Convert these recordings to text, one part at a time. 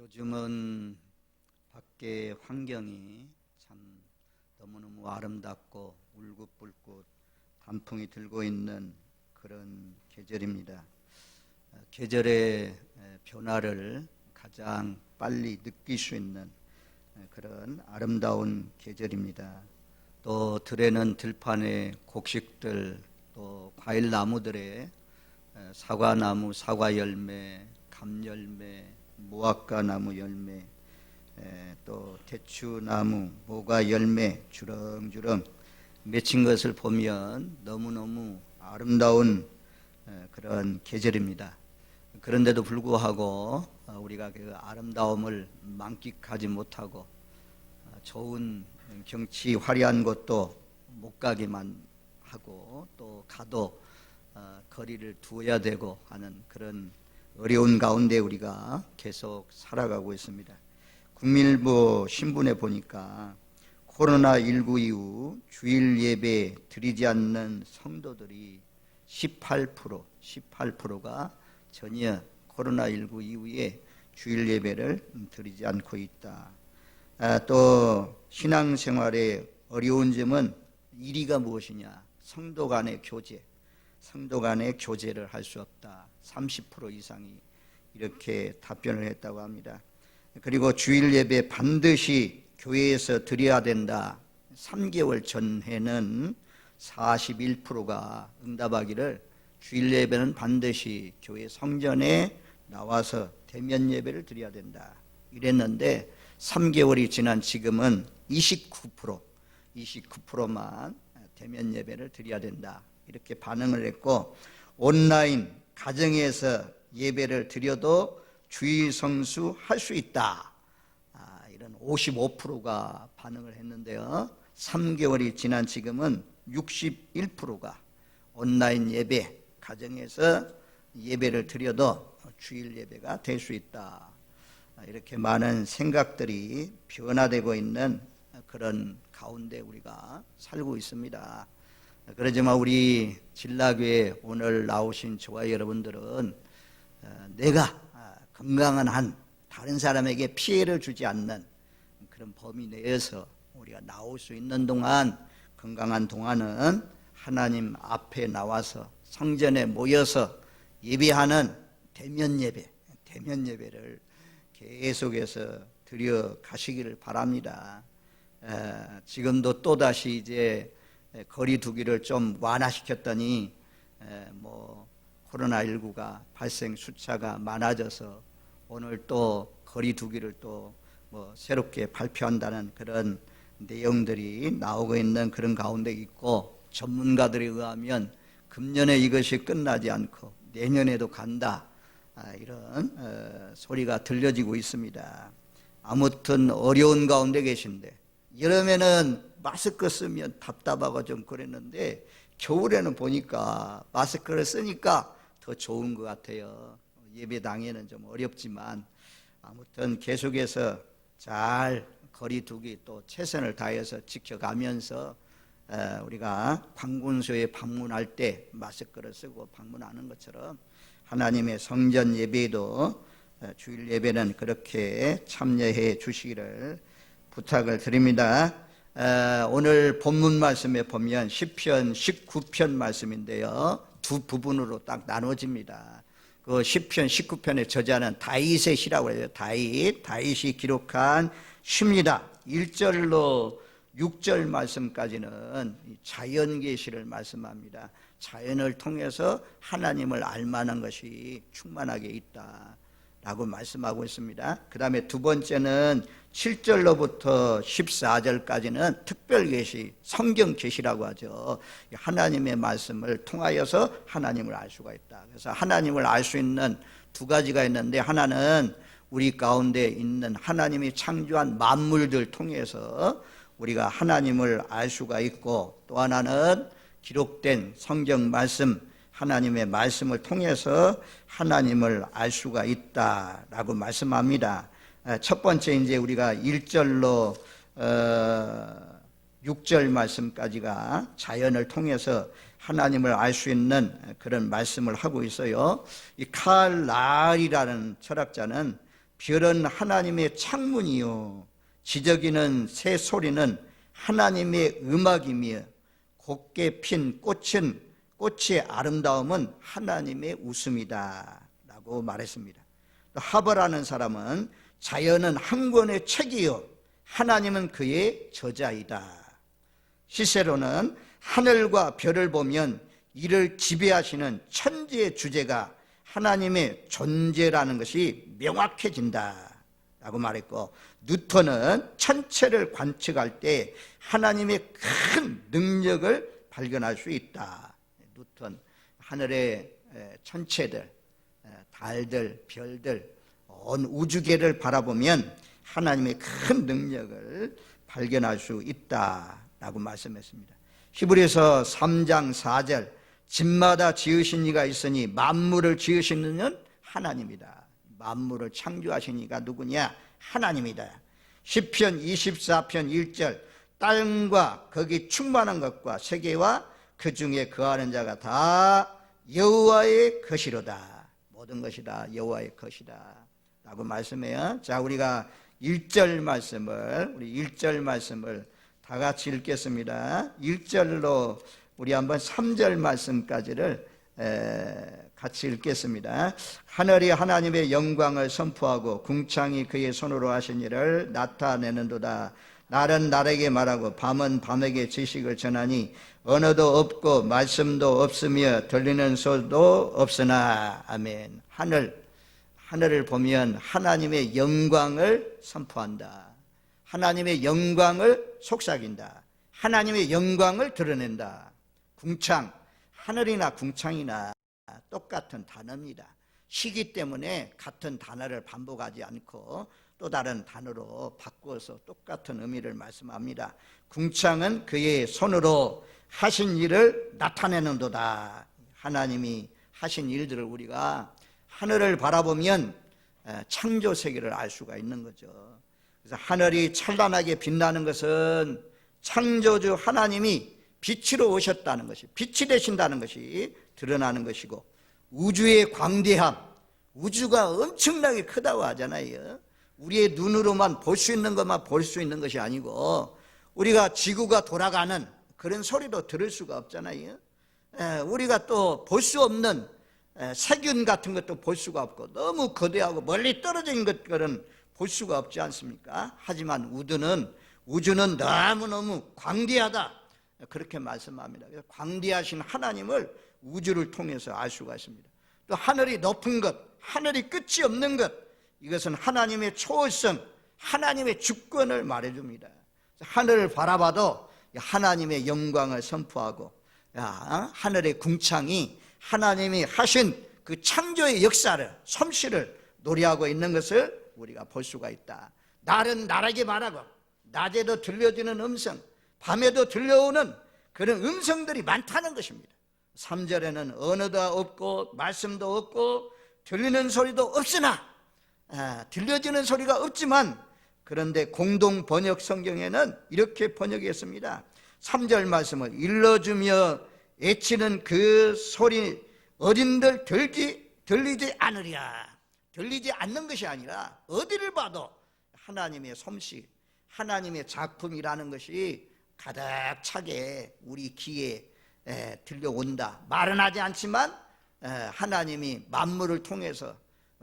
요즘은 밖에 환경이 참 너무너무 아름답고 울긋불긋 단풍이 들고 있는 그런 계절입니다. 계절의 변화를 가장 빨리 느낄 수 있는 그런 아름다운 계절입니다. 또 들에는 들판에 곡식들, 또 과일나무들에 사과나무 사과열매, 감열매, 무화과나무 열매, 또 대추나무 모과 열매 주렁주렁 맺힌 것을 보면 너무너무 아름다운 그런 계절입니다. 그런데도 불구하고 우리가 그 아름다움을 만끽하지 못하고 좋은 경치 화려한 곳도 못 가기만 하고 또 가도 거리를 두어야 되고 하는 그런 어려운 가운데 우리가 계속 살아가고 있습니다. 국민일보 신문에 보니까 코로나19 이후 주일 예배 드리지 않는 성도들이 18%가 전혀 코로나19 이후에 주일 예배를 드리지 않고 있다. 또 신앙생활의 어려운 점은 1위가 무엇이냐? 성도 간의 교제를 할 수 없다. 30% 이상이 이렇게 답변을 했다고 합니다. 그리고 주일 예배 반드시 교회에서 드려야 된다. 3개월 전에는 41%가 응답하기를 주일 예배는 반드시 교회 성전에 나와서 대면 예배를 드려야 된다. 이랬는데 3개월이 지난 지금은 29%만 대면 예배를 드려야 된다. 이렇게 반응을 했고, 온라인 가정에서 예배를 드려도 주일 성수 할 수 있다. 이런 55%가 반응을 했는데요. 3개월이 지난 지금은 61%가 온라인 예배, 가정에서 예배를 드려도 주일 예배가 될 수 있다. 이렇게 많은 생각들이 변화되고 있는 그런 가운데 우리가 살고 있습니다. 그러지만 우리 진라교회 오늘 나오신 저와 여러분들은 내가 건강한 한 다른 사람에게 피해를 주지 않는 그런 범위 내에서 우리가 나올 수 있는 동안, 건강한 동안은 하나님 앞에 나와서 성전에 모여서 예배하는 대면 예배를 계속해서 드려 가시기를 바랍니다. 지금도 또다시 이제 거리 두기를 좀 완화시켰더니 코로나19가 발생 숫자가 많아져서 오늘 또 거리 두기를 또 새롭게 발표한다는 그런 내용들이 나오고 있는 그런 가운데 있고, 전문가들에 의하면 금년에 이것이 끝나지 않고 내년에도 간다, 이런 소리가 들려지고 있습니다. 아무튼 어려운 가운데 계신데, 여름에는 마스크 쓰면 답답하고 좀 그랬는데 겨울에는 보니까 마스크를 쓰니까 더 좋은 것 같아요. 예배당에는 좀 어렵지만 아무튼 계속해서 잘 거리 두기 또 최선을 다해서 지켜가면서 우리가 관군소에 방문할 때 마스크를 쓰고 방문하는 것처럼 하나님의 성전 예배에도 주일 예배는 그렇게 참여해 주시기를 부탁을 드립니다. 오늘 본문 말씀에 보면 시편 19편 말씀인데요, 두 부분으로 딱 나눠집니다. 그 시편 19편의 저자는 다윗의 시라고 해요. 다윗이 기록한 시입니다. 1절로 6절 말씀까지는 자연 계시를 말씀합니다. 자연을 통해서 하나님을 알만한 것이 충만하게 있다 라고 말씀하고 있습니다. 그 다음에 두 번째는 7절로부터 14절까지는 특별 계시, 성경 계시라고 하죠. 하나님의 말씀을 통하여서 하나님을 알 수가 있다. 그래서 하나님을 알 수 있는 두 가지가 있는데, 하나는 우리 가운데 있는 하나님이 창조한 만물들 통해서 우리가 하나님을 알 수가 있고, 또 하나는 기록된 성경 말씀, 하나님의 말씀을 통해서 하나님을 알 수가 있다라고 말씀합니다. 첫 번째 이제 우리가 1절로 6절 말씀까지가 자연을 통해서 하나님을 알 수 있는 그런 말씀을 하고 있어요. 이 칼 라알이라는 철학자는 별은 하나님의 창문이요 지저귀는 새 소리는 하나님의 음악이며 곱게 핀 꽃의 아름다움은 하나님의 웃음이다 라고 말했습니다. 또 하버라는 사람은 자연은 한 권의 책이요 하나님은 그의 저자이다. 시세로는 하늘과 별을 보면 이를 지배하시는 천지의 주제가 하나님의 존재라는 것이 명확해진다 라고 말했고, 뉴턴은 천체를 관측할 때 하나님의 큰 능력을 발견할 수 있다. 뉴턴 하늘의 천체들, 달들, 별들, 온 우주계를 바라보면 하나님의 큰 능력을 발견할 수 있다라고 말씀했습니다. 히브리서 3장 4절 집마다 지으신 이가 있으니 만물을 지으신 이는 하나님이다. 만물을 창조하신 이가 누구냐? 하나님이다. 시편 24편 1절 땅과 거기 충만한 것과 세계와 그 중에 거하는 자가 다 여호와의 것이로다. 모든 것이 다 여호와의 것이다 라고 말씀해요. 자, 우리가 1절 말씀을 다 같이 읽겠습니다. 1절로 우리 한번 3절 말씀까지를 같이 읽겠습니다. 하늘이 하나님의 영광을 선포하고 궁창이 그의 손으로 하신 일을 나타내는도다. 날은 날에게 말하고 밤은 밤에게 지식을 전하니 언어도 없고 말씀도 없으며 들리는 소리도 없으나. 아멘. 하늘을 보면 하나님의 영광을 선포한다. 하나님의 영광을 속삭인다. 하나님의 영광을 드러낸다. 궁창, 하늘이나 궁창이나 똑같은 단어입니다. 시기 때문에 같은 단어를 반복하지 않고 또 다른 단어로 바꾸어서 똑같은 의미를 말씀합니다. 궁창은 그의 손으로 하신 일을 나타내는도다. 하나님이 하신 일들을 우리가 하늘을 바라보면 창조 세계를 알 수가 있는 거죠. 그래서 하늘이 찬란하게 빛나는 것은 창조주 하나님이 빛으로 오셨다는 것이, 빛이 되신다는 것이 드러나는 것이고, 우주의 광대함, 우주가 엄청나게 크다고 하잖아요. 우리의 눈으로만 볼 수 있는 것만 볼 수 있는 것이 아니고 우리가 지구가 돌아가는 그런 소리도 들을 수가 없잖아요. 우리가 또 볼 수 없는 세균 같은 것도 볼 수가 없고 너무 거대하고 멀리 떨어진 것들은 볼 수가 없지 않습니까? 하지만 우주는 너무너무 광대하다 그렇게 말씀합니다. 그래서 광대하신 하나님을 우주를 통해서 알 수가 있습니다. 또 하늘이 높은 것, 하늘이 끝이 없는 것, 이것은 하나님의 초월성, 하나님의 주권을 말해줍니다. 하늘을 바라봐도 하나님의 영광을 선포하고 하늘의 궁창이 하나님이 하신 그 창조의 역사를, 솜씨를 노래하고 있는 것을 우리가 볼 수가 있다. 날은 날에게 말하고 낮에도 들려지는 음성, 밤에도 들려오는 그런 음성들이 많다는 것입니다. 3절에는 언어도 없고 말씀도 없고 들리는 소리도 없으나, 들려지는 소리가 없지만 그런데 공동 번역 성경에는 이렇게 번역했습니다. 3절 말씀을 일러주며 애치는 그 소리 어딘들 들리지 않으랴. 들리지 않는 것이 아니라 어디를 봐도 하나님의 솜씨, 하나님의 작품이라는 것이 가득 차게 우리 귀에 들려온다. 말은 하지 않지만 하나님이 만물을 통해서,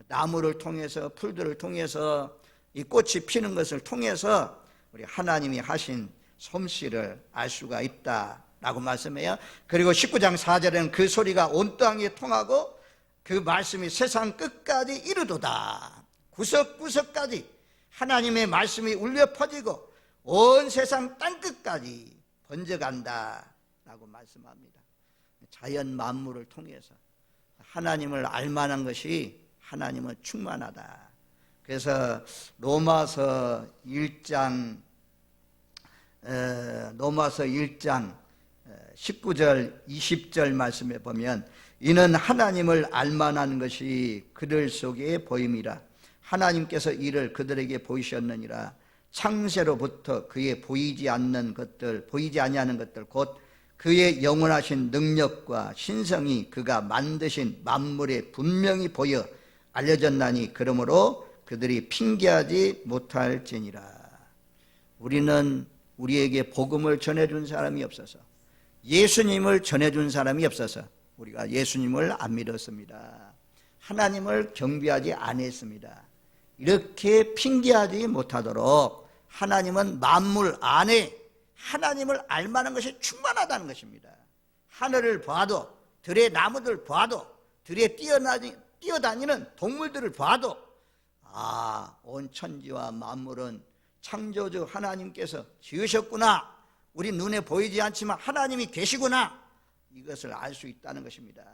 나무를 통해서, 풀들을 통해서, 이 꽃이 피는 것을 통해서 우리 하나님이 하신 솜씨를 알 수가 있다라고 말씀해요. 그리고 19장 4절에는 그 소리가 온 땅에 통하고 그 말씀이 세상 끝까지 이르도다. 구석구석까지 하나님의 말씀이 울려 퍼지고 온 세상 땅끝까지 번져간다 라고 말씀합니다. 자연 만물을 통해서 하나님을 알만한 것이 하나님은 충만하다. 그래서 로마서 1장 19절 20절 말씀에 보면 이는 하나님을 알만한 것이 그들 속에 보임이라. 하나님께서 이를 그들에게 보이셨느니라. 창세로부터 그의 보이지 아니하는 것들 곧 그의 영원하신 능력과 신성이 그가 만드신 만물에 분명히 보여 알려졌나니 그러므로 그들이 핑계하지 못할지니라. 우리는 우리에게 복음을 전해준 사람이 없어서, 예수님을 전해준 사람이 없어서 우리가 예수님을 안 믿었습니다. 하나님을 경배하지 않았습니다. 이렇게 핑계하지 못하도록 하나님은 만물 안에 하나님을 알만한 것이 충만하다는 것입니다. 하늘을 봐도, 들의 나무들 봐도, 들에 뛰어다니는 동물들을 봐도 온 천지와 만물은 창조주 하나님께서 지으셨구나, 우리 눈에 보이지 않지만 하나님이 계시구나, 이것을 알 수 있다는 것입니다.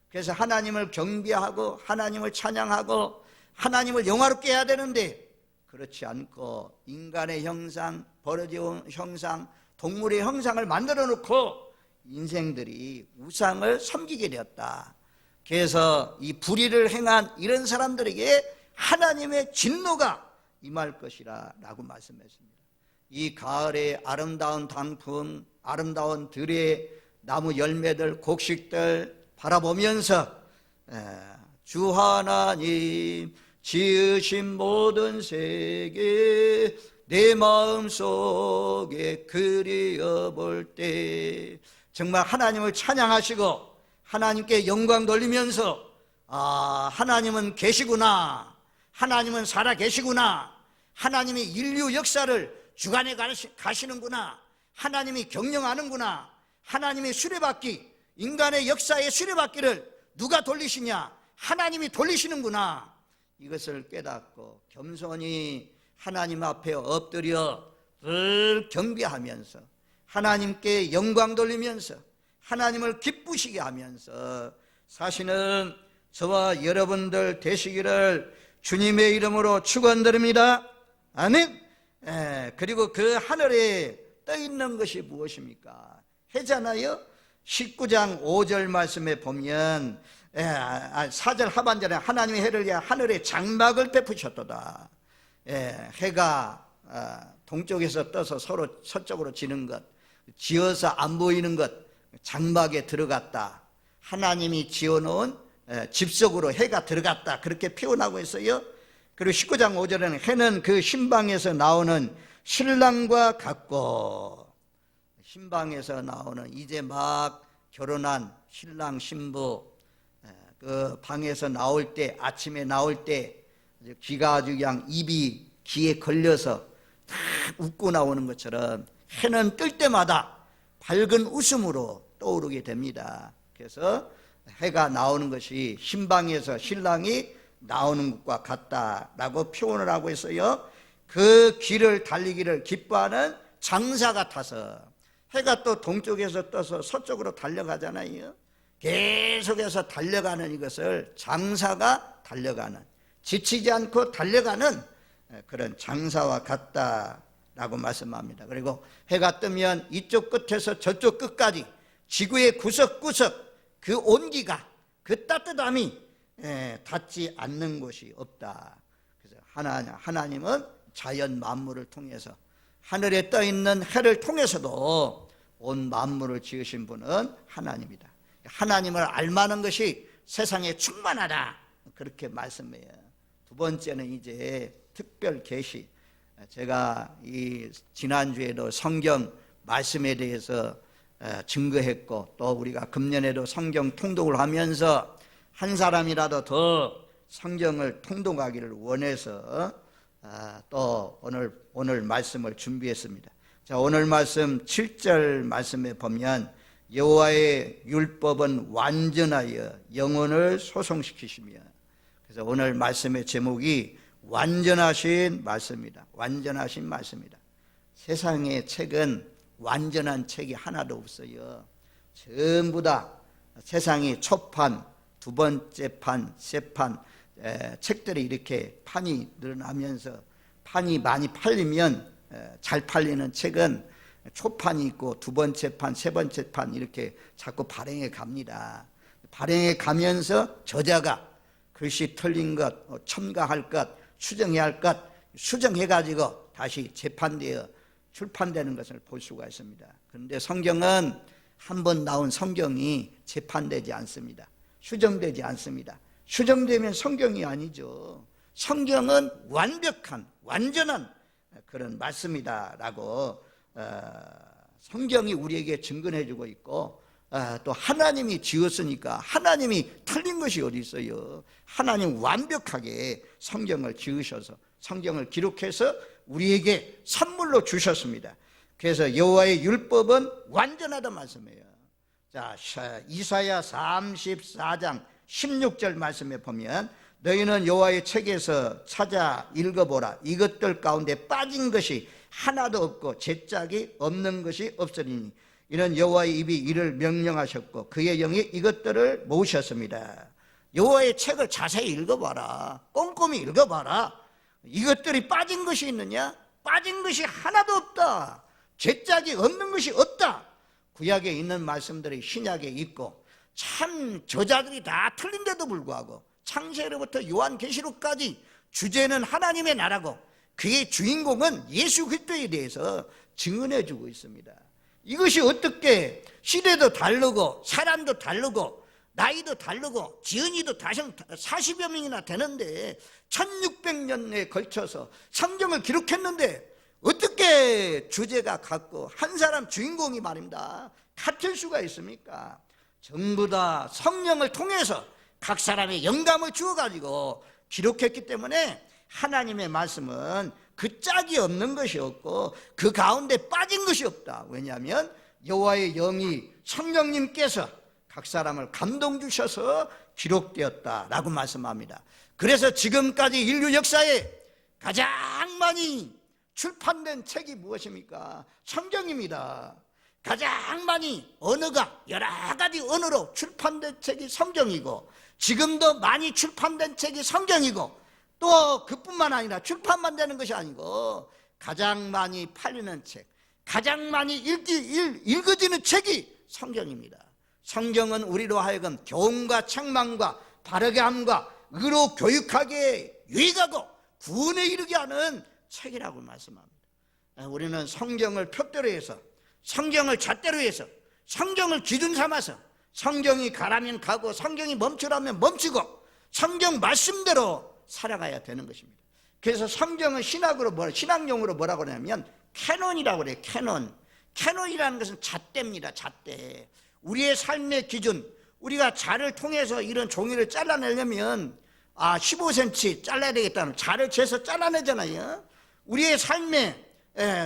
그래서 하나님을 경배하고 하나님을 찬양하고 하나님을 영화롭게 해야 되는데, 그렇지 않고 인간의 형상, 벌어진 형상, 동물의 형상을 만들어 놓고 인생들이 우상을 섬기게 되었다. 그래서 이 불의를 행한 이런 사람들에게 하나님의 진노가 임할 것이라 라고 말씀했습니다. 이 가을의 아름다운 단풍, 아름다운 들의 나무 열매들, 곡식들 바라보면서 주 하나님 지으신 모든 세계 내 마음속에 그리어 볼 때 정말 하나님을 찬양하시고 하나님께 영광 돌리면서 하나님은 계시구나, 하나님은 살아 계시구나, 하나님이 인류 역사를 주관해 가시는구나, 하나님이 경영하는구나, 하나님의 수레바퀴, 인간의 역사의 수레바퀴를 누가 돌리시냐, 하나님이 돌리시는구나, 이것을 깨닫고 겸손히 하나님 앞에 엎드려 늘 경배하면서 하나님께 영광 돌리면서 하나님을 기쁘시게 하면서 사시는 저와 여러분들 되시기를 주님의 이름으로 축원드립니다. 아멘. 그리고 그 하늘에 떠 있는 것이 무엇입니까? 해잖아요. 19장 5절 말씀에 보면 4절 하반절에 하나님의 해를 위하여 하늘에 장막을 베푸셨도다. 해가 동쪽에서 떠서 서로 서쪽으로 지는 것, 지어서 안 보이는 것, 장막에 들어갔다. 하나님이 지어놓은 집 속으로 해가 들어갔다, 그렇게 표현하고 있어요. 그리고 19장 5절에는 해는 그 신방에서 나오는 신랑과 같고, 신방에서 나오는 이제 막 결혼한 신랑 신부, 그 방에서 나올 때, 아침에 나올 때 귀가 아주 그냥 입이 귀에 걸려서 다 웃고 나오는 것처럼 해는 뜰 때마다 밝은 웃음으로 떠오르게 됩니다. 그래서 해가 나오는 것이 신방에서 신랑이 나오는 것과 같다라고 표현을 하고 있어요. 그 길을 달리기를 기뻐하는 장사 같아서, 해가 또 동쪽에서 떠서 서쪽으로 달려가잖아요. 계속해서 달려가는 이것을 장사가 달려가는, 지치지 않고 달려가는 그런 장사와 같다라고 말씀합니다. 그리고 해가 뜨면 이쪽 끝에서 저쪽 끝까지 지구의 구석구석 그 온기가, 그 따뜻함이 닿지 않는 곳이 없다. 그래서 하나님은 자연 만물을 통해서, 하늘에 떠 있는 해를 통해서도 온 만물을 지으신 분은 하나님이다. 하나님을 알만한 것이 세상에 충만하다, 그렇게 말씀해요. 두 번째는 이제 특별 계시. 제가 이 지난주에도 성경 말씀에 대해서 증거했고, 또 우리가 금년에도 성경 통독을 하면서 한 사람이라도 더 성경을 통독하기를 원해서 또 오늘 말씀을 준비했습니다. 자, 오늘 말씀 7절 말씀에 보면 여호와의 율법은 완전하여 영혼을 소성시키시며, 그래서 오늘 말씀의 제목이 완전하신 말씀입니다. 완전하신 말씀입니다. 세상의 책은 완전한 책이 하나도 없어요. 전부 다 세상이 초판, 두 번째 판, 세 판, 책들이 이렇게 판이 늘어나면서 판이 많이 팔리면 잘 팔리는 책은 초판이 있고 두 번째 판, 세 번째 판 이렇게 자꾸 발행해 갑니다. 발행해 가면서 저자가 글씨 틀린 것, 첨가할 것, 수정해야 할 것 수정해 가지고 다시 재판되어 출판되는 것을 볼 수가 있습니다. 그런데 성경은 한 번 나온 성경이 재판되지 않습니다. 수정되지 않습니다. 수정되면 성경이 아니죠. 성경은 완벽한 완전한 그런 말씀이다라고 성경이 우리에게 증거해 주고 있고, 또 하나님이 지었으니까 하나님이 틀린 것이 어디 있어요. 하나님 완벽하게 성경을 지으셔서 성경을 기록해서 우리에게 선물로 주셨습니다. 그래서 여호와의 율법은 완전하다 말씀이에요. 자, 이사야 34장 16절 말씀에 보면 너희는 여호와의 책에서 찾아 읽어보라. 이것들 가운데 빠진 것이 하나도 없고 제짝이 없는 것이 없으리니 이는 여호와의 입이 이를 명령하셨고 그의 영이 이것들을 모으셨습니다. 여호와의 책을 자세히 읽어봐라. 꼼꼼히 읽어봐라. 이것들이 빠진 것이 있느냐? 빠진 것이 하나도 없다. 제짝이 없는 것이 없다. 구약에 있는 말씀들이 신약에 있고, 참 저자들이 다 틀린데도 불구하고 창세로부터 요한계시록까지 주제는 하나님의 나라고 그의 주인공은 예수 그리스도에 대해서 증언해 주고 있습니다. 이것이 어떻게 시대도 다르고 사람도 다르고 나이도 다르고 지은이도 40여 명이나 되는데 1600년에 걸쳐서 성경을 기록했는데 어떻게 주제가 같고 한 사람 주인공이 말입니다 같을 수가 있습니까? 전부 다 성령을 통해서 각 사람의 영감을 주어가지고 기록했기 때문에 하나님의 말씀은 그 짝이 없는 것이 없고 그 가운데 빠진 것이 없다. 왜냐하면 여호와의 영이 성령님께서 각 사람을 감동 주셔서 기록되었다라고 말씀합니다. 그래서 지금까지 인류 역사에 가장 많이 출판된 책이 무엇입니까? 성경입니다. 가장 많이 언어가 여러 가지 언어로 출판된 책이 성경이고 지금도 많이 출판된 책이 성경이고 또 그뿐만 아니라 출판만 되는 것이 아니고 가장 많이 팔리는 책, 가장 많이 읽어지는 책이 성경입니다. 성경은 우리로 하여금 교훈과 책망과 바르게 함과 의로 교육하게 유익하고 구원에 이르게 하는 책이라고 말씀합니다. 우리는 성경을 표대로 해서 성경을 잣대로 해서 성경을 기준 삼아서 성경이 가라면 가고 성경이 멈추라면 멈추고 성경 말씀대로 살아가야 되는 것입니다. 그래서 성경은 신학용어로 뭐라고 하냐면 캐논이라고 그래요. 캐논이라는 것은 잣대입니다. 잣대. 우리의 삶의 기준, 우리가 자를 통해서 이런 종이를 잘라내려면 15cm 잘라야 되겠다면 자를 재서 잘라내잖아요. 우리의 삶에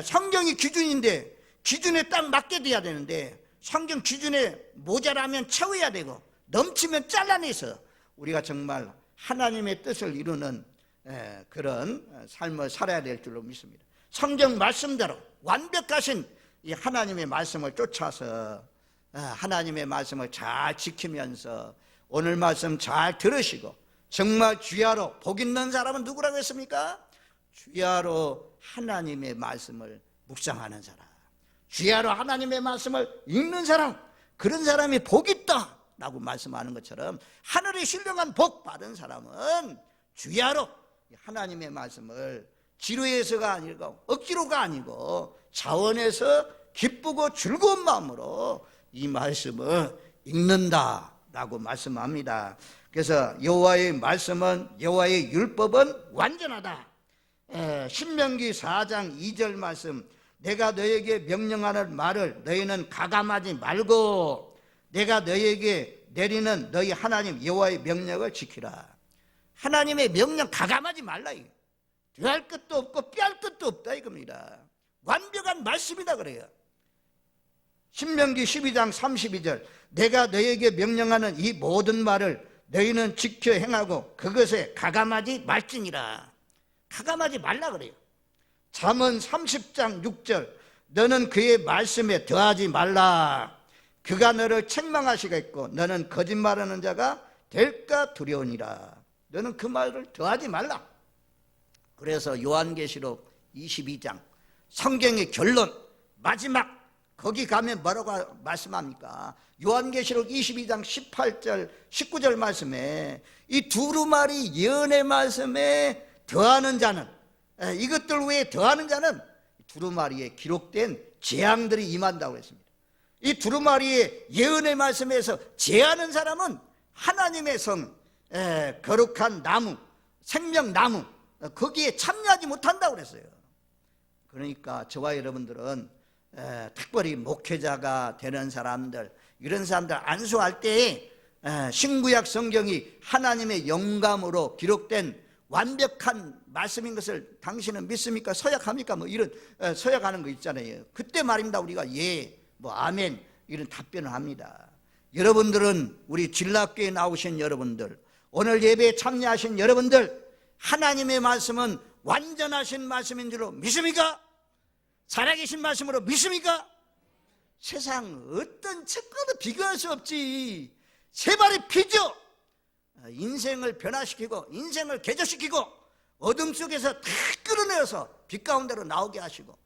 성경이 기준인데 기준에 딱 맞게 돼야 되는데 성경 기준에 모자라면 채워야 되고 넘치면 잘라내서 우리가 정말 하나님의 뜻을 이루는 그런 삶을 살아야 될 줄로 믿습니다. 성경 말씀대로 완벽하신 이 하나님의 말씀을 쫓아서 하나님의 말씀을 잘 지키면서 오늘 말씀 잘 들으시고 정말 주야로 복 있는 사람은 누구라고 했습니까? 주야로 하나님의 말씀을 묵상하는 사람, 주야로 하나님의 말씀을 읽는 사람, 그런 사람이 복 있다 라고 말씀하는 것처럼 하늘의 신령한 복 받은 사람은 주야로 하나님의 말씀을 지루해서가 아니고 억지로가 아니고 자원해서 기쁘고 즐거운 마음으로 이 말씀을 읽는다라고 말씀합니다. 그래서 여호와의 말씀은 여호와의 율법은 완전하다. 신명기 4장 2절 말씀, 내가 너에게 명령하는 말을 너희는 가감하지 말고 내가 너희에게 내리는 너희 하나님 여호와의 명령을 지키라. 하나님의 명령 가감하지 말라. 더할 것도 없고 빼할 것도 없다 이겁니다. 완벽한 말씀이다 그래요. 신명기 12장 32절, 내가 너희에게 명령하는 이 모든 말을 너희는 지켜 행하고 그것에 가감하지 말지니라. 가감하지 말라 그래요. 잠언 30장 6절, 너는 그의 말씀에 더하지 말라. 그가 너를 책망하시겠고 너는 거짓말하는 자가 될까 두려우니라. 너는 그 말을 더하지 말라. 그래서 요한계시록 22장 성경의 결론 마지막 거기 가면 뭐라고 말씀합니까? 요한계시록 22장 18절 19절 말씀에 이 두루마리 예언의 말씀에 더하는 자는, 이것들 외에 더하는 자는 두루마리에 기록된 재앙들이 임한다고 했습니다. 이 두루마리의 예언의 말씀에서 제하는 사람은 하나님의 성, 거룩한 나무, 생명나무 거기에 참여하지 못한다고 그랬어요. 그러니까 저와 여러분들은 특별히 목회자가 되는 사람들, 이런 사람들 안수할 때에 신구약 성경이 하나님의 영감으로 기록된 완벽한 말씀인 것을 당신은 믿습니까? 서약합니까? 뭐 이런 서약하는 거 있잖아요. 그때 말입니다. 우리가 예, 뭐 아멘 이런 답변을 합니다. 여러분들은, 우리 진락교에 나오신 여러분들, 오늘 예배에 참여하신 여러분들, 하나님의 말씀은 완전하신 말씀인 줄로 믿습니까? 살아계신 말씀으로 믿습니까? 세상 어떤 책과도 비교할 수 없지. 세 발의 피죠. 인생을 변화시키고 인생을 개조시키고 어둠 속에서 다 끌어내어서 빛 가운데로 나오게 하시고,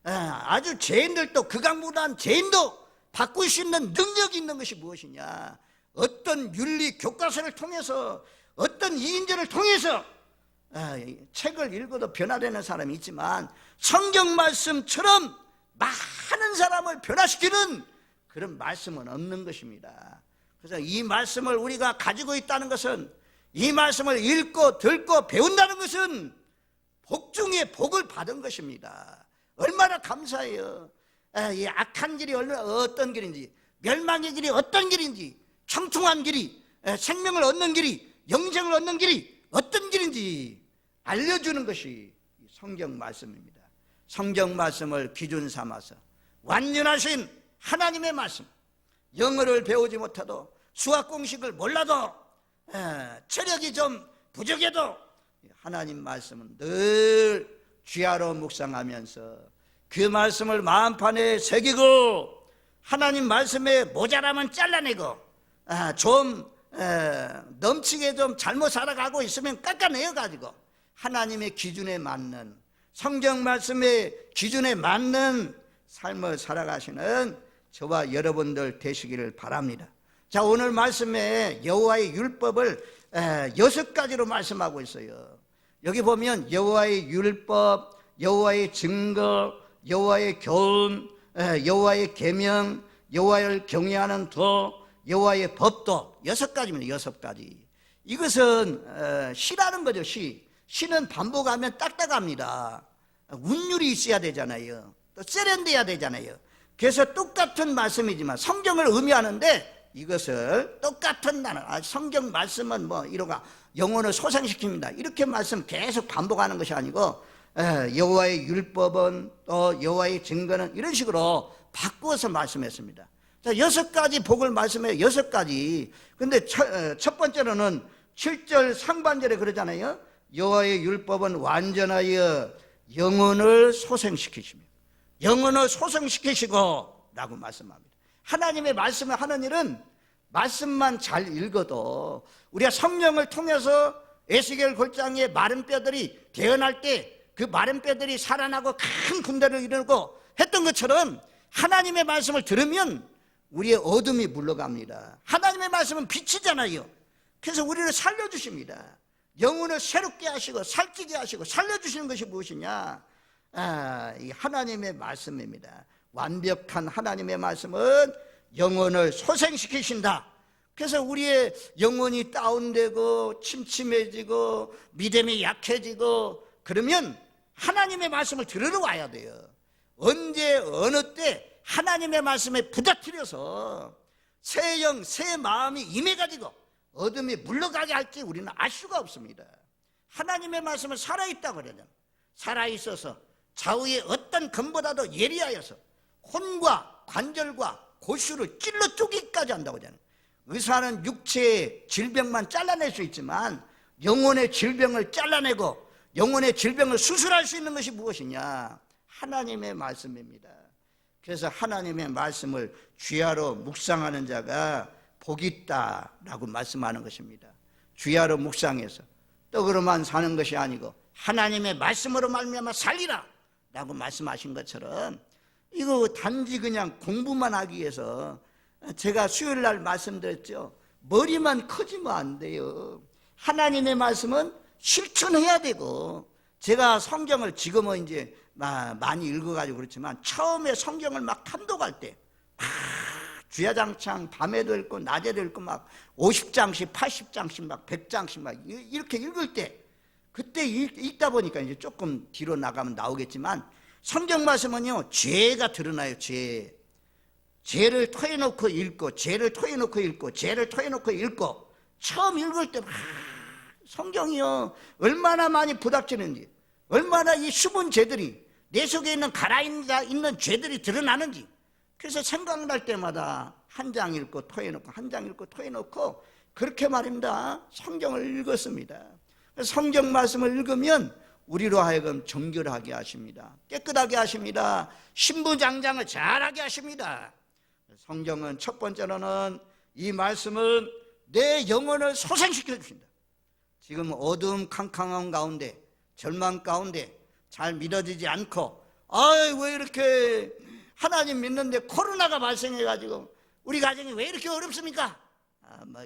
아주 죄인들도, 극악무도한 죄인도 바꿀 수 있는 능력이 있는 것이 무엇이냐? 어떤 윤리 교과서를 통해서, 어떤 이인전을 통해서 책을 읽어도 변화되는 사람이 있지만 성경 말씀처럼 많은 사람을 변화시키는 그런 말씀은 없는 것입니다. 그래서 이 말씀을 우리가 가지고 있다는 것은, 이 말씀을 읽고 듣고 배운다는 것은 복 중에 복을 받은 것입니다. 얼마나 감사해요. 이 악한 길이 어떤 길인지, 멸망의 길이 어떤 길인지, 청통한 길이, 생명을 얻는 길이, 영생을 얻는 길이 어떤 길인지 알려주는 것이 성경 말씀입니다. 성경 말씀을 기준 삼아서 완전하신 하나님의 말씀, 영어를 배우지 못해도, 수학 공식을 몰라도, 체력이 좀 부족해도 하나님 말씀은 늘 귀하로 묵상하면서 그 말씀을 마음판에 새기고, 하나님 말씀에 모자라면 잘라내고, 좀 넘치게 좀 잘못 살아가고 있으면 깎아내어가지고 하나님의 기준에 맞는, 성경 말씀의 기준에 맞는 삶을 살아가시는 저와 여러분들 되시기를 바랍니다. 자, 오늘 말씀에 여호와의 율법을 6가지로 말씀하고 있어요. 여기 보면 여호와의 율법, 여호와의 증거, 여호와의 교훈, 여호와의 계명, 여호와를 경외하는 도, 여호와의 법도 6가지입니다. 6가지. 이것은 시라는 거죠. 시는 반복하면 딱딱합니다. 운율이 있어야 되잖아요. 또 세련돼야 되잖아요. 그래서 똑같은 말씀이지만 성경을 의미하는데, 이것을 똑같은 단어, 성경 말씀은 뭐 이러가 영혼을 소생시킵니다, 이렇게 말씀 계속 반복하는 것이 아니고, 여호와의 율법은, 또 여호와의 증거는, 이런 식으로 바꾸어서 말씀했습니다. 자, 6가지 복을 말씀해요. 6가지. 근데 첫 번째로는 7절 상반절에 그러잖아요. 여호와의 율법은 완전하여 영혼을 소생시키십니다. 영혼을 소생시키시고 라고 말씀합니다. 하나님의 말씀을 하는 일은 말씀만 잘 읽어도, 우리가 성령을 통해서 에스겔 골짜기에 마른 뼈들이 개어날 때 그 마른 뼈들이 살아나고 큰 군대를 이루고 했던 것처럼, 하나님의 말씀을 들으면 우리의 어둠이 물러갑니다. 하나님의 말씀은 빛이잖아요. 그래서 우리를 살려주십니다. 영혼을 새롭게 하시고 살찌게 하시고 살려주시는 것이 무엇이냐? 이 하나님의 말씀입니다. 완벽한 하나님의 말씀은 영혼을 소생시키신다. 그래서 우리의 영혼이 다운되고 침침해지고 믿음이 약해지고 그러면 하나님의 말씀을 들으러 와야 돼요. 언제 어느 때 하나님의 말씀에 부닥뜨려서 새 영, 새 마음이 임해가지고 어둠이 물러가게 할지 우리는 알 수가 없습니다. 하나님의 말씀은 살아있다고 그러잖아요. 살아있어서 좌우의 어떤 검보다도 예리하여서 혼과 관절과 골수를 찔러 쪼개기까지 한다고 하잖아요. 의사는 육체의 질병만 잘라낼 수 있지만 영혼의 질병을 잘라내고 영혼의 질병을 수술할 수 있는 것이 무엇이냐? 하나님의 말씀입니다. 그래서 하나님의 말씀을 주야로 묵상하는 자가 복이 있다라고 말씀하는 것입니다. 주야로 묵상해서 떡으로만 사는 것이 아니고 하나님의 말씀으로 말미암아 살리라 라고 말씀하신 것처럼, 이거 단지 그냥 공부만 하기 위해서, 제가 수요일 날 말씀드렸죠. 머리만 커지면 안 돼요. 하나님의 말씀은 실천해야 되고, 제가 성경을 지금은 이제 많이 읽어가지고 그렇지만 처음에 성경을 막 탐독할 때 주야장창 밤에도 읽고 낮에도 읽고 막 50장씩 80장씩 막 100장씩 막 이렇게 읽을 때 그때 읽다 보니까 이제 조금 뒤로 나가면 나오겠지만 성경 말씀은요, 죄가 드러나요. 죄를 토해놓고 읽고, 죄를 토해놓고 읽고, 죄를 토해놓고 읽고. 처음 읽을 때 성경이요, 얼마나 많이 부닥치는지, 얼마나 이 숨은 죄들이, 내 속에 있는 가라앉아 죄들이 드러나는지. 그래서 생각날 때마다 한 장 읽고 토해놓고, 한 장 읽고 토해놓고, 그렇게 말입니다. 성경을 읽었습니다. 성경 말씀을 읽으면 우리로 하여금 정결하게 하십니다. 깨끗하게 하십니다. 신부장장을 잘하게 하십니다. 성경은 첫 번째로는 이 말씀은 내 영혼을 소생시켜 주신다. 지금 어두움 캄캄한 가운데, 절망 가운데 잘 믿어지지 않고, 왜 이렇게 하나님 믿는데 코로나가 발생해가지고 우리 가정이 왜 이렇게 어렵습니까?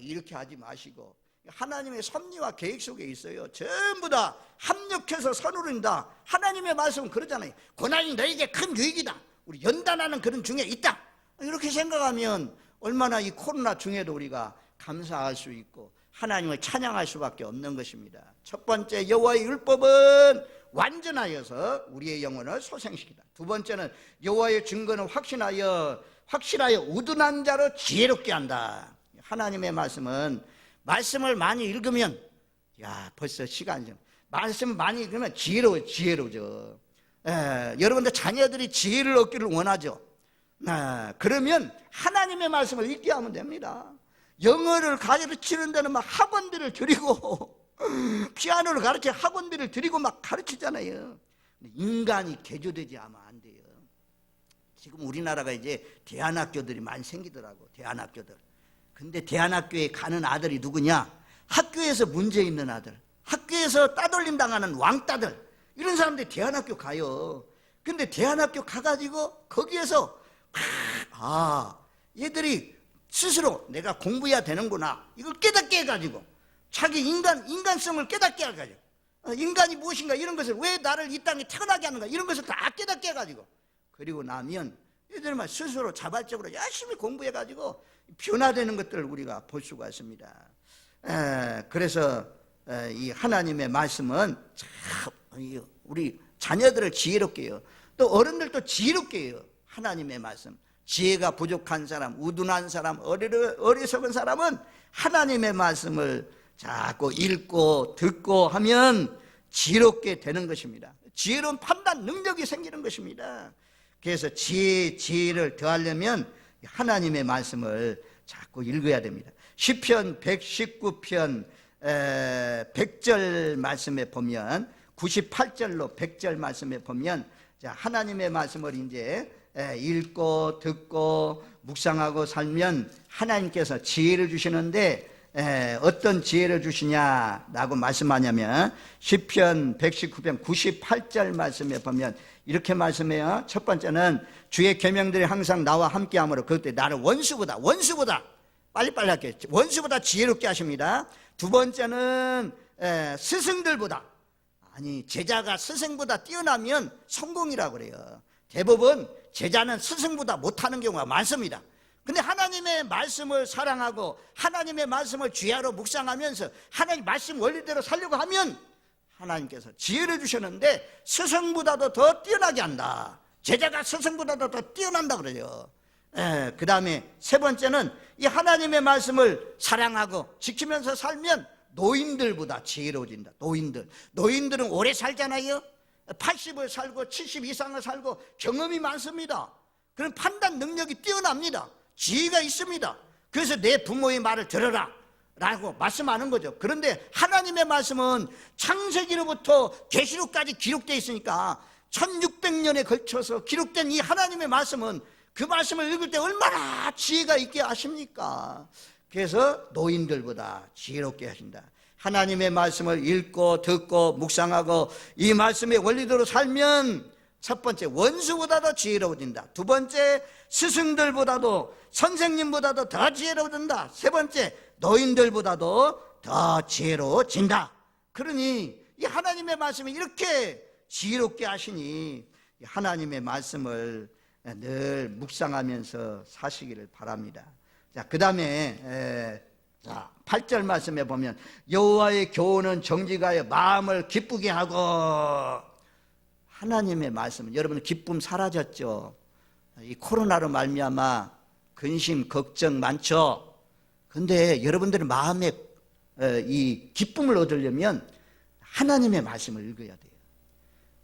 이렇게 하지 마시고, 하나님의 섭리와 계획 속에 있어요. 전부 다 합력해서 선으로인다. 하나님의 말씀은 그러잖아요. 고난이 너에게 큰 유익이다. 우리 연단하는 그런 중에 있다. 이렇게 생각하면 얼마나 이 코로나 중에도 우리가 감사할 수 있고 하나님을 찬양할 수밖에 없는 것입니다. 첫 번째, 여호와의 율법은 완전하여서 우리의 영혼을 소생시키다. 두 번째는 여호와의 증거는 확실하여 우둔한 자로 지혜롭게 한다. 하나님의 말씀을 많이 읽으면, 벌써 시간이, 말씀 많이 읽으면 지혜로워져. 여러분들 자녀들이 지혜를 얻기를 원하죠. 그러면 하나님의 말씀을 읽게 하면 됩니다. 영어를 가르치는 데는 막 학원들을 들이고 피아노를 가르치는 학원들을 들이고 막 가르치잖아요. 인간이 개조되지 않으면 안 돼요. 지금 우리나라가 이제 대안학교들이 많이 생기더라고. 대안학교들. 근데 대안학교에 가는 아들이 누구냐? 학교에서 문제 있는 아들, 학교에서 따돌림 당하는 왕따들, 이런 사람들이 대안학교 가요. 근데 대안학교 가가지고 거기에서 얘들이 스스로 내가 공부해야 되는구나, 이걸 깨닫게 해가지고 자기 인간성을 깨닫게 해가지고, 인간이 무엇인가, 이런 것을, 왜 나를 이 땅에 태어나게 하는가, 이런 것을 다 깨닫게 해가지고, 그리고 나면 얘들만 스스로 자발적으로 열심히 공부해가지고 변화되는 것들을 우리가 볼 수가 있습니다. 그래서 이 하나님의 말씀은 참 우리 자녀들을 지혜롭게 해요. 또 어른들도 지혜롭게 해요. 하나님의 말씀. 지혜가 부족한 사람, 우둔한 사람, 어리석은 사람은 하나님의 말씀을 자꾸 읽고 듣고 하면 지혜롭게 되는 것입니다. 지혜로운 판단 능력이 생기는 것입니다. 그래서 지혜를 더하려면 하나님의 말씀을 자꾸 읽어야 됩니다. 시편 119편 100절 말씀에 보면, 98절로 100절 말씀에 보면, 하나님의 말씀을 이제 읽고 듣고 묵상하고 살면 하나님께서 지혜를 주시는데, 어떤 지혜를 주시냐라고 말씀하냐면, 시편 119편 98절 말씀에 보면 이렇게 말씀해요. 첫 번째는 주의 계명들이 항상 나와 함께하므로 그때 나를 원수보다 빨리빨리 할게요. 원수보다 지혜롭게 하십니다. 두 번째는 스승들보다, 제자가 스승보다 뛰어나면 성공이라고 그래요. 대부분 제자는 스승보다 못하는 경우가 많습니다. 근데 하나님의 말씀을 사랑하고 하나님의 말씀을 주야로 묵상하면서 하나님 말씀 원리대로 살려고 하면 하나님께서 지혜를 주셨는데 스승보다도 더 뛰어나게 한다. 제자가 스승보다도 더 뛰어난다 그래요. 그 다음에 세 번째는 이 하나님의 말씀을 사랑하고 지키면서 살면 노인들보다 지혜로워진다. 노인들은 오래 살잖아요. 80을 살고 70 이상을 살고 경험이 많습니다. 그런 판단 능력이 뛰어납니다. 지혜가 있습니다. 그래서 내 부모의 말을 들어라 라고 말씀하는 거죠. 그런데 하나님의 말씀은 창세기로부터 계시록까지 기록되어 있으니까 1600년에 걸쳐서 기록된 이 하나님의 말씀은, 그 말씀을 읽을 때 얼마나 지혜가 있게 아십니까? 그래서 노인들보다 지혜롭게 하신다. 하나님의 말씀을 읽고 듣고 묵상하고 이 말씀의 원리대로 살면 첫 번째, 원수보다도 지혜로워진다. 두 번째, 스승들보다도, 선생님보다도 더 지혜로워진다. 세 번째, 노인들보다도 더 지혜로워진다. 그러니 이 하나님의 말씀이 이렇게 지혜롭게 하시니 하나님의 말씀을 늘 묵상하면서 사시기를 바랍니다. 자, 그 다음에 자, 8절 말씀에 보면 여호와의 교훈은 정직하여 마음을 기쁘게 하고. 하나님의 말씀은, 여러분 기쁨 사라졌죠. 이 코로나로 말미암아 근심 걱정 많죠. 근데 여러분들의 마음에 이 기쁨을 얻으려면 하나님의 말씀을 읽어야 돼요.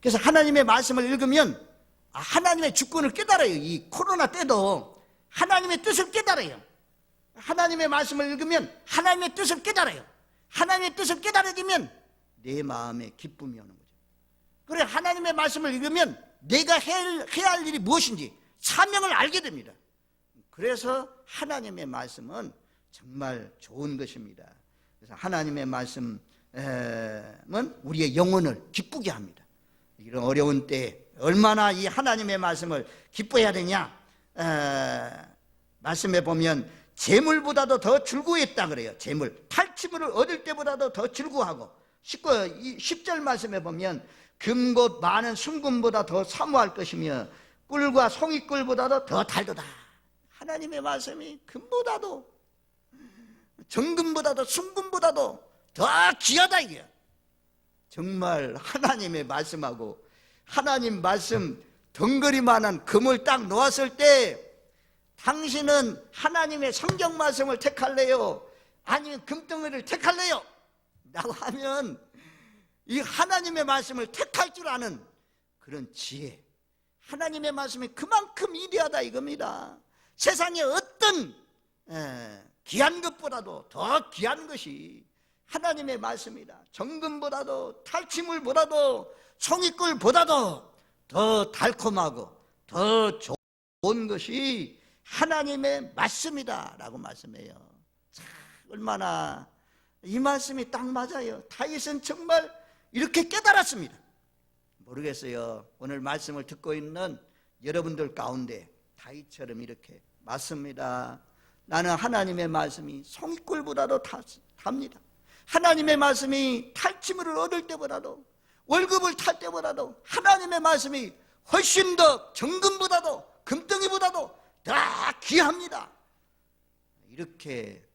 그래서 하나님의 말씀을 읽으면 하나님의 주권을 깨달아요. 이 코로나 때도 하나님의 뜻을 깨달아요. 하나님의 말씀을 읽으면 하나님의 뜻을 깨달아요. 하나님의 뜻을 깨달아지면 내 마음에 기쁨이 오는 거죠. 그래, 하나님의 말씀을 읽으면 내가 해야 할 일이 무엇인지 사명을 알게 됩니다. 그래서 하나님의 말씀은 정말 좋은 것입니다. 그래서 하나님의 말씀은 우리의 영혼을 기쁘게 합니다. 이런 어려운 때에 얼마나 이 하나님의 말씀을 기뻐해야 되냐. 말씀에 보면 재물보다도 더 즐거워했다 그래요. 재물, 탈취물을 얻을 때보다도 더 즐거워하고. 10절 말씀에 보면 금곧 많은 순금보다 더 사모할 것이며 꿀과 송이꿀보다도 더 달도다. 하나님의 말씀이 금보다도 정금보다도 순금보다도 더 귀하다 이게요. 정말 하나님의 말씀하고 하나님 말씀 덩거리만한 금을 딱 놓았을 때 당신은 하나님의 성경 말씀을 택할래요? 아니면 금덩어리를 택할래요? 라고 하면 이 하나님의 말씀을 택할 줄 아는 그런 지혜, 하나님의 말씀이 그만큼 위대하다 이겁니다. 세상에 어떤 귀한 것보다도 더 귀한 것이 하나님의 말씀이다. 정금보다도 탈취물보다도 송이꿀보다도 더 달콤하고 더 좋은 것이 하나님의 말씀이다 라고 말씀해요. 참, 얼마나 이 말씀이 딱 맞아요. 다윗은 정말 이렇게 깨달았습니다. 모르겠어요. 오늘 말씀을 듣고 있는 여러분들 가운데 다윗처럼 이렇게 맞습니다. 나는 하나님의 말씀이 송이꿀보다도 답니다. 하나님의 말씀이 탈취물을 얻을 때보다도 월급을 탈 때보다도 하나님의 말씀이 훨씬 더 정금보다도 금덩이보다도 더 귀합니다. 이렇게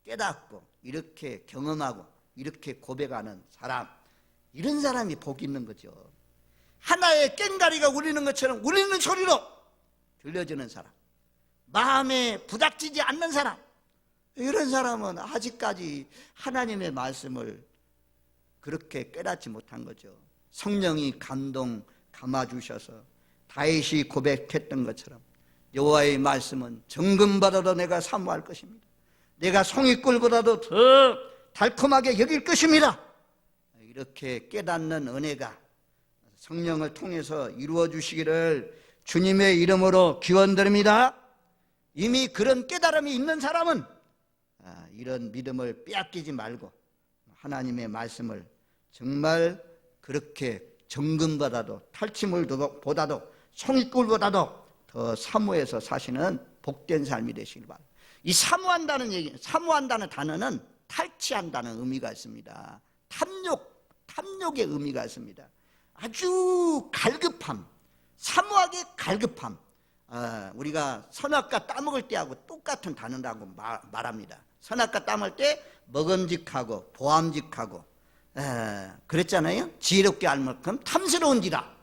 깨닫고 이렇게 경험하고 이렇게 고백하는 사람, 이런 사람이 복이 있는 거죠. 하나의 꽹가리가 울리는 것처럼 울리는 소리로 들려주는 사람, 마음에 부닥치지 않는 사람, 이런 사람은 아직까지 하나님의 말씀을 그렇게 깨닫지 못한 거죠. 성령이 감아주셔서 다윗이 고백했던 것처럼 여호와의 말씀은 정금보다도 내가 사모할 것입니다. 내가 송이꿀보다도 더 달콤하게 여길 것입니다. 이렇게 깨닫는 은혜가 성령을 통해서 이루어 주시기를 주님의 이름으로 기원드립니다. 이미 그런 깨달음이 있는 사람은 이런 믿음을 빼앗기지 말고 하나님의 말씀을 정말 그렇게 정금보다도 탈취물보다도 송이꿀보다도 더 사모해서 사시는 복된 삶이 되시길 바랍니다. 이 사모한다는 단어는 탈취한다는 의미가 있습니다. 탐욕의 의미가 있습니다. 아주 갈급함, 사모하게 갈급함. 우리가 선악과 따먹을 때하고 똑같은 단어라고 말합니다. 선악과 따먹을 때 먹음직하고 보암직하고 그랬잖아요. 지혜롭게 알 만큼 탐스러운지라.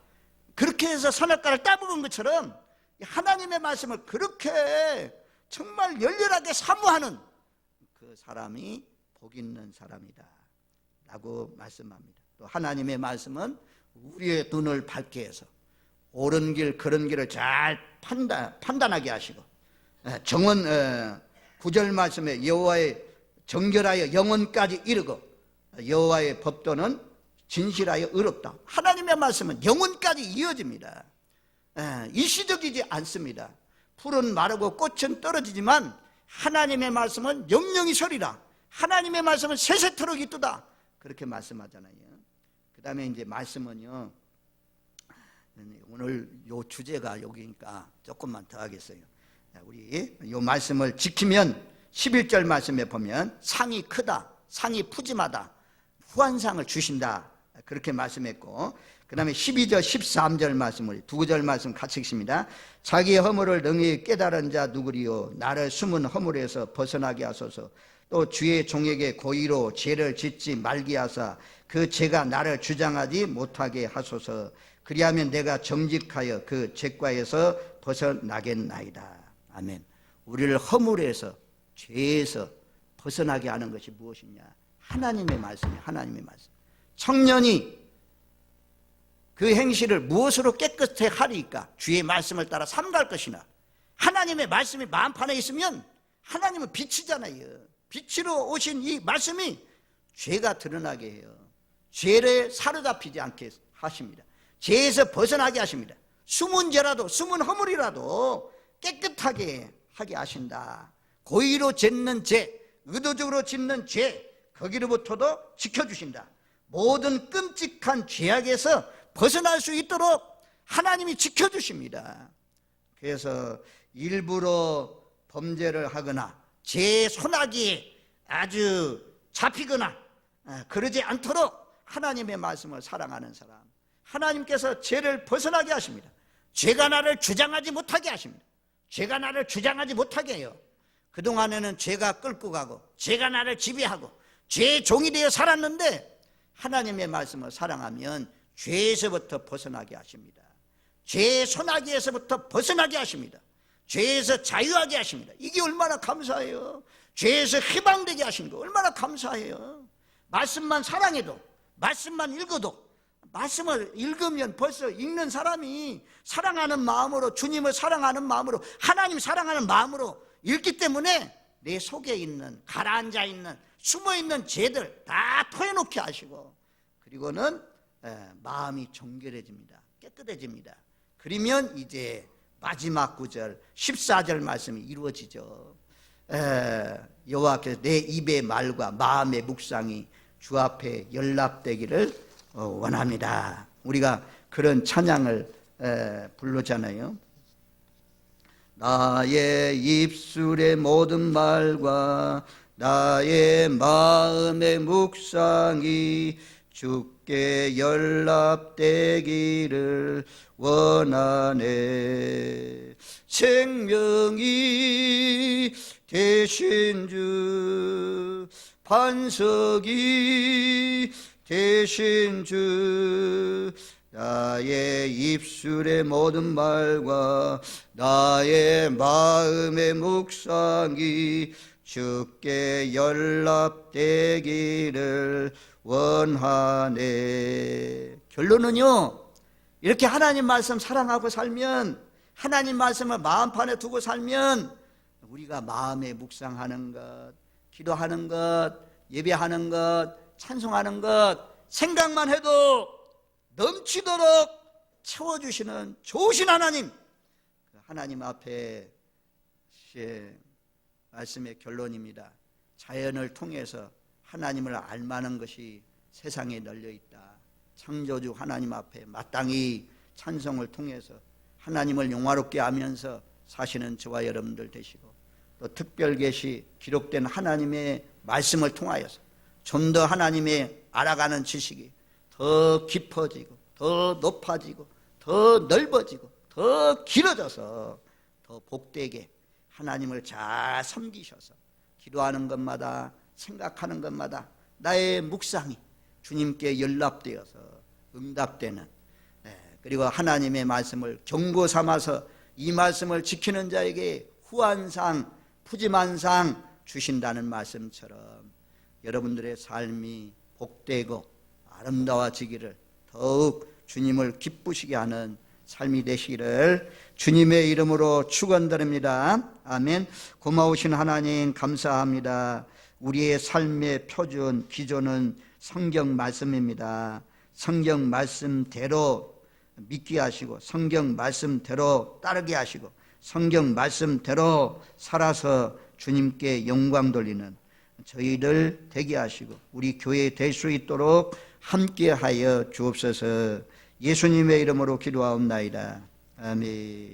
그렇게 해서 선악과를 따먹은 것처럼 하나님의 말씀을 그렇게 정말 열렬하게 사모하는 그 사람이 복 있는 사람이다 라고 말씀합니다. 또 하나님의 말씀은 우리의 눈을 밝게 해서 옳은 길 그런 길을 잘 판단하게 하시고 9절 말씀에 여호와의 정결하여 영혼까지 이르고 여호와의 법도는 진실하여 의롭다. 하나님의 말씀은 영혼까지 이어집니다. 일시적이지 않습니다. 풀은 마르고 꽃은 떨어지지만 하나님의 말씀은 영영이 서리라. 하나님의 말씀은 세세토록 있도다. 그렇게 말씀하잖아요. 그 다음에 이제 말씀은요, 오늘 요 주제가 여기니까 조금만 더 하겠어요. 우리 요 말씀을 지키면 11절 말씀에 보면 상이 크다, 상이 푸짐하다, 후한상을 주신다, 그렇게 말씀했고, 그 다음에 12절 13절 말씀을 두 구절 말씀 같이 읽습니다. 자기의 허물을 능히 깨달은 자 누구리요, 나를 숨은 허물에서 벗어나게 하소서. 또 주의 종에게 고의로 죄를 짓지 말게 하사 그 죄가 나를 주장하지 못하게 하소서. 그리하면 내가 정직하여 그 죄과에서 벗어나겠나이다. 아멘. 우리를 허물에서 죄에서 벗어나게 하는 것이 무엇이냐? 하나님의 말씀이에요. 하나님의 말씀. 청년이 그 행실을 무엇으로 깨끗해 하리까? 주의 말씀을 따라 삼갈 것이나. 하나님의 말씀이 마음판에 있으면 하나님은 빛이잖아요. 빛으로 오신 이 말씀이 죄가 드러나게 해요. 죄를 사로잡히지 않게 하십니다. 죄에서 벗어나게 하십니다. 숨은 죄라도, 숨은 허물이라도 깨끗하게 하게 하신다. 고의로 짓는 죄, 의도적으로 짓는 죄, 거기로부터도 지켜주신다. 모든 끔찍한 죄악에서 벗어날 수 있도록 하나님이 지켜주십니다. 그래서 일부러 범죄를 하거나 제 손아귀에 아주 잡히거나 그러지 않도록 하나님의 말씀을 사랑하는 사람, 하나님께서 죄를 벗어나게 하십니다. 죄가 나를 주장하지 못하게 하십니다. 죄가 나를 주장하지 못하게 해요. 그동안에는 죄가 끌고 가고 죄가 나를 지배하고 죄의 종이 되어 살았는데 하나님의 말씀을 사랑하면 죄에서부터 벗어나게 하십니다. 죄의 손아귀에서부터 벗어나게 하십니다. 죄에서 자유하게 하십니다. 이게 얼마나 감사해요. 죄에서 해방되게 하신 거 얼마나 감사해요. 말씀만 사랑해도, 말씀만 읽어도, 말씀을 읽으면 벌써 읽는 사람이 사랑하는 마음으로, 주님을 사랑하는 마음으로, 하나님 사랑하는 마음으로 읽기 때문에 내 속에 있는, 가라앉아 있는, 숨어 있는 죄들 다 토해놓게 하시고, 그리고는 마음이 정결해집니다. 깨끗해집니다. 그러면 이제 마지막 구절 14절 말씀이 이루어지죠. 여호와께서 내 입의 말과 마음의 묵상이 주 앞에 연락되기를 원합니다. 우리가 그런 찬양을 부르잖아요. 나의 입술의 모든 말과 나의 마음의 묵상이 주께 연락되기를 원하네. 생명이 되신 주, 반석이 되신 주, 나의 입술의 모든 말과 나의 마음의 묵상이 주께 연락되기를 원하네. 결론은요, 이렇게 하나님 말씀 사랑하고 살면, 하나님 말씀을 마음판에 두고 살면 우리가 마음에 묵상하는 것, 기도하는 것, 예배하는 것, 찬송하는 것 생각만 해도 넘치도록 채워주시는 좋으신 하나님, 하나님 앞에 말씀의 결론입니다. 자연을 통해서 하나님을 알만한 것이 세상에 널려있다. 창조주 하나님 앞에 마땅히 찬송을 통해서 하나님을 영화롭게 하면서 사시는 저와 여러분들 되시고, 또 특별계시 기록된 하나님의 말씀을 통하여서 좀 더 하나님의 알아가는 지식이 더 깊어지고 더 높아지고 더 넓어지고 더 길어져서 더 복되게 하나님을 잘 섬기셔서 기도하는 것마다, 생각하는 것마다 나의 묵상이 주님께 연락되어서 응답되는, 그리고 하나님의 말씀을 경고 삼아서 이 말씀을 지키는 자에게 후한상, 푸짐한 상 주신다는 말씀처럼 여러분들의 삶이 복되고 아름다워지기를, 더욱 주님을 기쁘시게 하는 삶이 되시기를 주님의 이름으로 축원드립니다. 아멘. 고마우신 하나님 감사합니다. 우리의 삶의 표준, 기준은 성경 말씀입니다. 성경 말씀대로 믿게 하시고, 성경 말씀대로 따르게 하시고, 성경 말씀대로 살아서 주님께 영광 돌리는 저희들 되게 하시고, 우리 교회 될 수 있도록 함께하여 주옵소서. 예수님의 이름으로 기도하옵나이다. 아멘.